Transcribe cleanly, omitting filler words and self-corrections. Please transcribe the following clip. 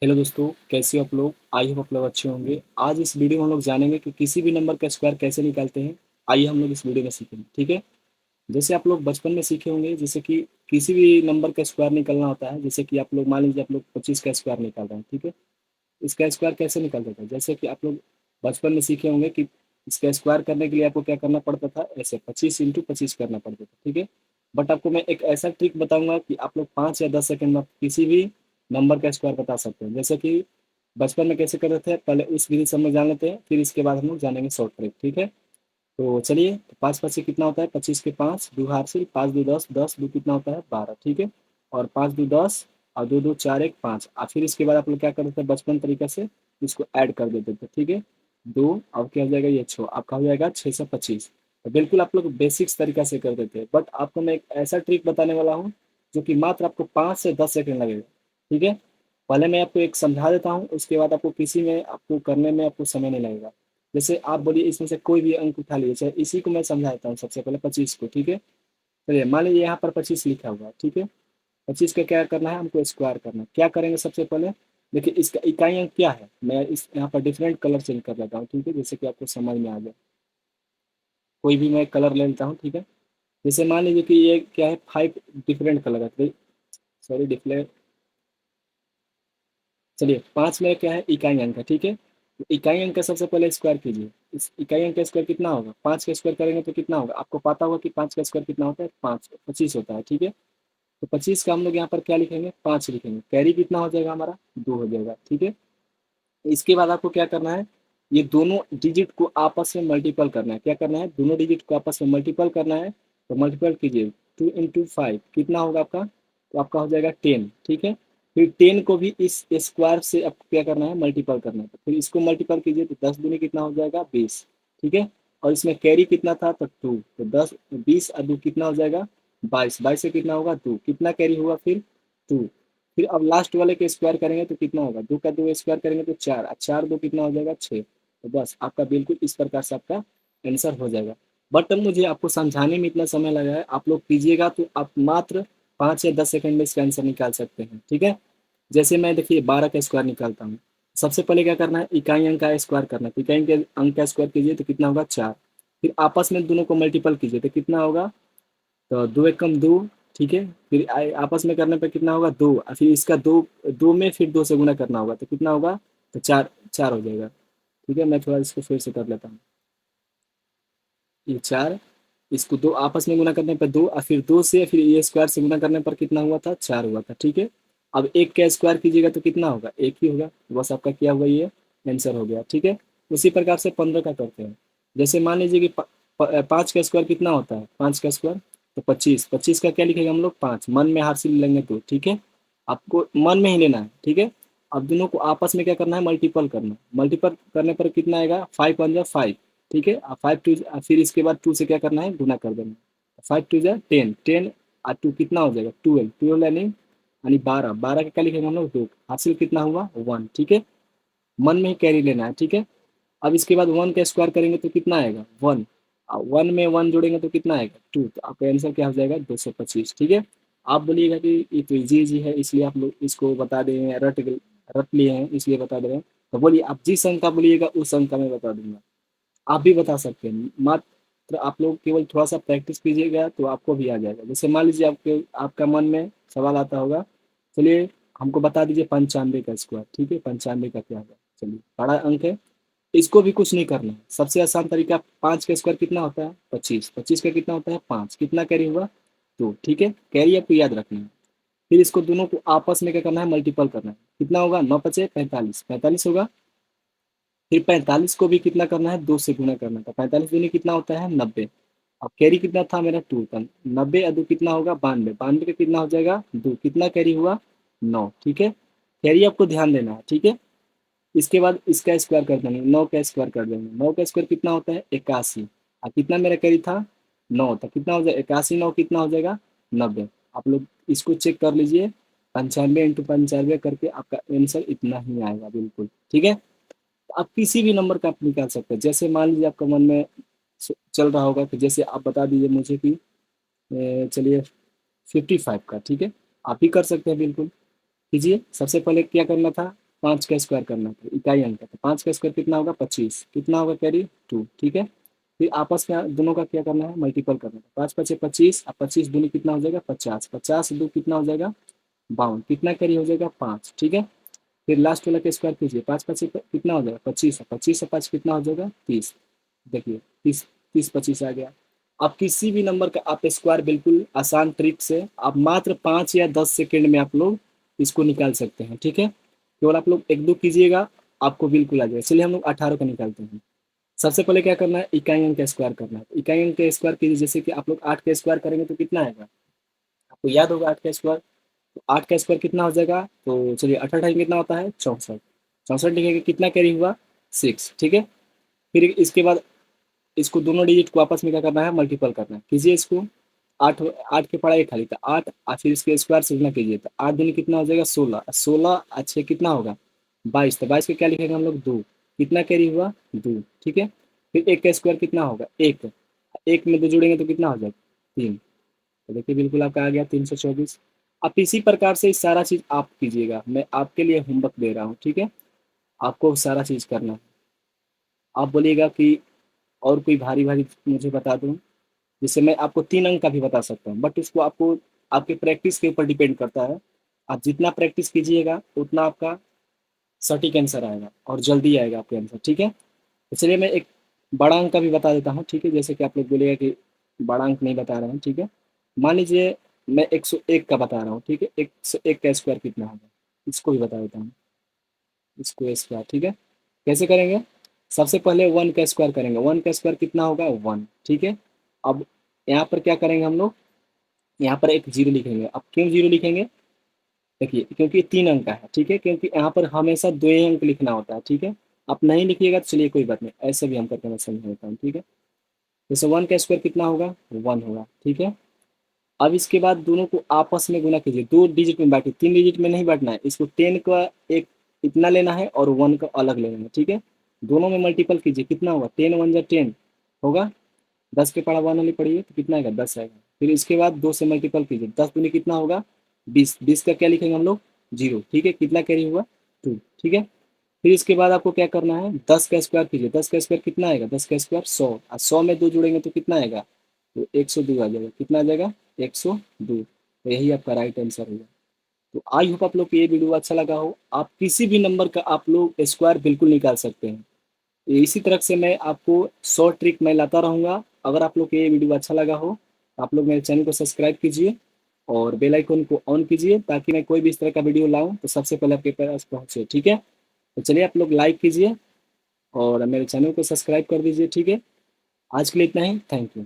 Hello दोस्तों, कैसे हो आप लोग। आई होप आप लोग अच्छे होंगे। आज इस वीडियो में हम लोग जानेंगे कि किसी भी नंबर का स्क्वायर कैसे निकालते हैं। आइए हम लोग इस वीडियो में सीखेंगे, ठीक है। जैसे आप लोग बचपन में सीखे होंगे, जैसे कि किसी भी नंबर का स्क्वायर निकालना होता है। जैसे कि आप लोग मान लीजिए आप लोग 25 का स्क्वायर निकाल रहे हैं, ठीक है। इसका स्क्वायर कैसे निकालते थे, जैसे कि आप लोग बचपन में सीखे होंगे कि इसका स्क्वायर करने के लिए आपको क्या करना पड़ता था, ऐसे 25 × 25 करना पड़ता था, ठीक है। बट आपको मैं एक ऐसा ट्रिक बताऊंगा कि आप लोग 5 या 10 सेकंड में किसी भी नंबर का स्क्वायर बता सकते हैं। जैसे कि बचपन में कैसे करते थे, पहले उस विधि से हम लोग जान लेते हैं, फिर इसके बाद हम लोग जानेंगे शॉर्ट ट्रिक, ठीक है। तो चलिए, तो 5 5 से कितना होता है, 25 के 5 दो हासिल, 5 2 10, 10 2 कितना होता है 12, ठीक है। और 5 2 10 और 2 2 4 1 5। और फिर इसके बाद आप लोग क्या करते थे बचपन तरीके से, इसको ऐड कर देते थे, ठीक है। दो, अब क्या हो जाएगा, ये 6 आपका हो जाएगा 6 से 25। तो बिल्कुल आप लोग बेसिक्स तरीका से कर देते हैं, बट आपको मैं एक ऐसा ट्रिक बताने वाला हूँ जो कि मात्र आपको 5 से 10 सेकंड लगेगा, ठीक है। पहले मैं आपको एक समझा देता हूँ, उसके बाद आपको किसी में आपको करने में आपको समय नहीं लगेगा। जैसे आप बोलिए इसमें से कोई भी अंक उठा लीजिए, चाहे इसी को मैं समझाता हूँ सबसे पहले 25 को, ठीक है। चलिए, मान लीजिए यहाँ पर 25 लिखा हुआ है, ठीक है। 25 का क्या करना है, हमको स्क्वायर करना है। क्या करेंगे सबसे पहले, देखिए इसका इकाई अंक क्या है, मैं इस यहाँ पर डिफरेंट कलर चेंज कर लेता हूँ, ठीक है, जैसे कि आपको समझ में आ जाए। कोई भी मैं कलर ले लेता हूँ, ठीक है। जैसे मान लीजिए कि ये क्या है, 5 डिफरेंट कलर है, सॉरी डिफरेंट। चलिए, 5 में क्या है, इकाई अंक है, ठीक है। तो इकाई अंक का सबसे पहले स्क्वायर कीजिए। इस इकाई अंक का स्क्वायर कितना होगा, 5 का स्क्वायर करेंगे तो कितना होगा, आपको पता होगा कि 5 का स्क्वायर कितना होता है, 5 25 होता है, ठीक है। तो 25 का हम लोग यहाँ पर क्या लिखेंगे, 5 लिखेंगे। कैरी कितना हो जाएगा हमारा, 2 हो जाएगा, ठीक है। इसके बाद आपको क्या करना है, ये दोनों डिजिट को आपस में मल्टीपल करना है। क्या करना है, दोनों डिजिट को आपस में मल्टीपल करना है। तो मल्टीपल कीजिए, 2 × 5 कितना होगा आपका, तो आपका हो जाएगा 10, ठीक है। फिर 10 को भी इस स्क्वायर से आपको क्या करना है, मल्टीपल करना है। तो फिर इसको मल्टीपल कीजिए, तो 10 दूनी कितना हो जाएगा 20, ठीक है। और इसमें कैरी कितना था, तो 2, तो 10 20 और 2 कितना हो जाएगा 22, 22 से कितना होगा 2, कितना कैरी हुआ फिर 2। फिर अब लास्ट वाले के स्क्वायर करेंगे तो कितना होगा, 2 का 2 स्क्वायर करेंगे तो 4, और 4 2 कितना हो जाएगा 6। तो बस आपका बिल्कुल इस प्रकार से आपका आंसर हो जाएगा। बट अब मुझे आपको समझाने में इतना समय लगा है, आप लोग कीजिएगा तो आप मात्र 5 या 10 सेकंड में इसका आंसर निकाल सकते हैं, ठीक है। जैसे मैं देखिए 12 का स्क्वायर निकालता हूँ। सबसे पहले क्या करना है, इकाई अंक का स्क्वायर करना है। तो इकाई के अंक का स्क्वायर कीजिए तो कितना होगा 4। फिर आपस में दोनों को मल्टीपल कीजिए तो कितना होगा, तो 2 × 1 = 2, ठीक है। फिर आपस में करने पर कितना होगा 2, और फिर इसका 2 2 में फिर 2 से गुना करना होगा तो कितना होगा, तो 4 4 हो जाएगा, ठीक है। मैं थोड़ा इसको फिर से कर लेता हूँ, ये 4, इसको 2 आपस में गुना करने पर 2, और फिर 2 से फिर ये स्क्वायर से गुना करने पर कितना हुआ था, 4 हुआ था, ठीक है। अब एक का स्क्वायर कीजिएगा तो कितना होगा, एक ही होगा। बस आपका क्या हुआ, ये आंसर हो गया, ठीक है। उसी प्रकार से 15 का करते हैं। जैसे मान लीजिए कि 5 का स्क्वायर कितना होता है, 5 का स्क्वायर तो 25, 25 का क्या लिखेंगे हम लोग 5, मन में हासिल लेंगे तो, ठीक है। आपको मन में ही लेना है, ठीक है। अब दोनों को आपस में क्या करना है, मल्टीपल करना है। मल्टीपल करने पर कितना आएगा, 5 × 1 = 5, ठीक है। 5 2, फिर इसके बाद 2 से क्या करना है, गुना कर देना। 5 2 = 10, 10 और 2 कितना हो जाएगा 12, 12 यानी 12, 12 का क्या लिखेंगे हम लोग 2, हासिल कितना हुआ 1, ठीक है। मन में ही कैरी लेना है, ठीक है। अब इसके बाद 1 का स्क्वायर करेंगे तो कितना आएगा 1, और 1 में 1 जोड़ेंगे तो कितना आएगा 2, तो आपका आंसर क्या हो जाएगा 225, ठीक है। आप बोलिएगा कि ये तो इजी इजी है इसलिए आप लोग इसको बता दे रहे हैं, रट लिए हैं इसलिए बता दे रहे हैं। तो बोलिए आप जिस अंक का बोलिएगा उस अंक का मैं बता दूंगा। आप भी बता सकते हैं, मात्र आप लोग केवल थोड़ा सा प्रैक्टिस कीजिएगा तो आपको भी आ जाएगा। जैसे मान लीजिए आपके आपका मन में सवाल आता होगा, चलिए हमको बता दीजिए 95 का स्क्वायर, ठीक है। 95 का क्या होगा, चलिए बड़ा अंक है, इसको भी कुछ नहीं करना है। सबसे आसान तरीका, 5 का स्क्वायर कितना होता है 25, 25 का कितना होता है 5, कितना कैरी हुआ 2, ठीक है। कैरी आपको याद रखना है। फिर इसको दोनों को आपस में क्या करना है, मल्टीपल करना है। कितना होगा 9 × 5 = 45, 45 होगा। फिर 45 को भी कितना करना है, 2 से गुना करना था। 45 दूनी कितना होता है 90। अब कैरी कितना था मेरा 2 का, 90 और 2 कितना होगा 92, 92 का कितना हो जाएगा 2, कितना कैरी हुआ 9, ठीक है। कैरी आपको ध्यान देना है, ठीक है। इसके बाद इसका स्क्वायर कर देंगे, 9 का स्क्वायर कर देंगे। 9 का स्क्वायर कितना होता है 81, और कितना मेरा कैरी था 9 था, कितना हो जाएगा 81 9 कितना हो जाएगा 90। आप लोग इसको चेक कर लीजिए, 95 × 95 करके आपका आंसर इतना ही आएगा, बिल्कुल ठीक है। आप किसी भी नंबर का आप निकाल सकते हैं। जैसे मान लीजिए आपका मन में चल रहा होगा कि जैसे आप बता दीजिए मुझे कि चलिए 55 का, ठीक है। आप ही कर सकते हैं, बिल्कुल कीजिए। सबसे पहले क्या करना था, 5 का स्क्वायर करना है, तो इकाई अंक है, तो 5 का स्क्वायर कितना होगा 25, कितना होगा कैरी 2, ठीक है। फिर आपस में दोनों का क्या करना है, मल्टीपल करना है, 5 पचे 25, अब 25 दूनी कितना हो जाएगा 50, 50 दो कितना हो जाएगा 52, कितना कैरी हो जाएगा 5, ठीक है। फिर लास्ट वाला का स्क्वायर कीजिए, 5 पचे कितना हो जाएगा 25 है, 25 से 5 कितना हो जाएगा 30, देखिए 30, 30 25 आ गया। आप किसी भी नंबर का आप स्क्वायर बिल्कुल आसान ट्रिक से आप मात्र 5 या 10 सेकेंड में आप लोग इसको निकाल सकते हैं, ठीक है। केवल आप लोग एक दो कीजिएगा, आपको बिल्कुल आ जाएगा। चलिए हम लोग 18 का निकालते हैं। सबसे पहले क्या करना है, इकाई अंक का स्क्वायर करना है। इकाई अंक का स्क्वायर कीजिए, जैसे कि आप लोग 8 का स्क्वायर करेंगे तो कितना आएगा, आपको याद होगा 8 का स्क्वायर, तो 8 का स्क्वायर कितना हो जाएगा, तो चलिए 8 कितना होता है 64, 64 लिखेंगे, कितना कैरी हुआ 6, ठीक है। फिर इसके बाद इसको दोनों डिजिट को आपस में क्या करना है, मल्टीपल करना है, कीजिए इसको। 8 8 के पढ़ा एक खाली था 8, और फिर इसके स्क्वायर से गुना कीजिए, तो 8 दूनी कितना हो जाएगा 16, 16 अच्छे कितना होगा 22, तो 22 को क्या लिखेंगे हम लोग 2, कितना कैरी हुआ 2, ठीक है। फिर एक का स्क्वायर कितना होगा 1, 1 में 2 जोड़ेंगे तो कितना हो जाएगा 3, तो देखिए बिल्कुल आपका आ गया 324। अब इसी प्रकार से सारा चीज़ आप कीजिएगा, मैं आपके लिए होमवर्क दे रहा हूँ, ठीक है। आपको सारा चीज़ करना है। आप बोलिएगा कि और कोई भारी भारी मुझे बता दूँ, जैसे मैं आपको 3 अंक का भी बता सकता हूँ, बट उसको आपको आपके प्रैक्टिस के ऊपर डिपेंड करता है। आप जितना प्रैक्टिस कीजिएगा उतना आपका सटीक आंसर आएगा और जल्दी आएगा आपके आंसर, ठीक है। तो चलिए मैं एक बड़ा अंक का भी बता देता हूँ, ठीक है। जैसे कि आप लोग बोलिएगा कि बड़ा अंक नहीं बता रहे हैं, ठीक है। मान लीजिए मैं 101 का बता रहा हूँ, ठीक है। 101 का स्क्वायर कितना होगा, इसको भी बता देता हूँ, इसको स्क्वायर, ठीक है। कैसे करेंगे, सबसे पहले 1 का स्क्वायर करेंगे, 1 का स्क्वायर कितना होगा 1, ठीक है। अब यहाँ पर क्या करेंगे हम लोग, यहाँ पर एक जीरो लिखेंगे। अब क्यों जीरो लिखेंगे, देखिए क्योंकि 3 अंक का है, ठीक है, क्योंकि यहाँ पर हमेशा 2 ही अंक लिखना होता है, ठीक है। आप नहीं लिखिएगा तो चलिए कोई बात नहीं, ऐसे भी हम करके मैं समझा देता हूँ, ठीक है। जैसे 1 का स्क्वायर कितना होगा 1 होगा, ठीक है। अब इसके बाद दोनों को आपस में गुना कीजिए, 2 डिजिट में बांटिए, 3 डिजिट में नहीं बांटना है इसको, 10 का एक इतना लेना है और 1 का अलग लेना है, ठीक है। दोनों में मल्टीपल कीजिए, कितना होगा 10 1 जा 10 होगा, 10 के पढ़ा 1 वाली पढ़िए तो कितना आएगा 10 आएगा। फिर इसके बाद 2 से मल्टीपल कीजिए, 10 दूनी कितना होगा 20, 20 का क्या लिखेंगे हम लोग 0, ठीक है। कितना कैरी हुआ 2, ठीक है। फिर इसके बाद आपको क्या करना है, 10 का स्क्वायर कीजिए, 10 का स्क्वायर कितना आएगा, 10 का स्क्वायर 100, और 100 में 2 जोड़ेंगे तो कितना आएगा, तो 102 आ जाएगा, कितना आ जाएगा 102, तो यही आपका राइट आंसर होगा। तो आई होप आप लोग को ये वीडियो अच्छा लगा हो। आप किसी भी नंबर का आप लोग स्क्वायर बिल्कुल निकाल सकते हैं। इसी तरह से मैं आपको 100 ट्रिक मैं लाता रहूँगा। अगर आप लोग को ये वीडियो अच्छा लगा हो, आप लोग मेरे चैनल को सब्सक्राइब कीजिए और बेल आइकन को ऑन कीजिए, ताकि मैं कोई भी इस तरह का वीडियो लाऊं तो सबसे पहले आपके पास पहुंचे, ठीक है। तो चलिए आप लोग लाइक कीजिए और मेरे चैनल को सब्सक्राइब कर दीजिए, ठीक है। आज के लिए इतना ही, थैंक यू।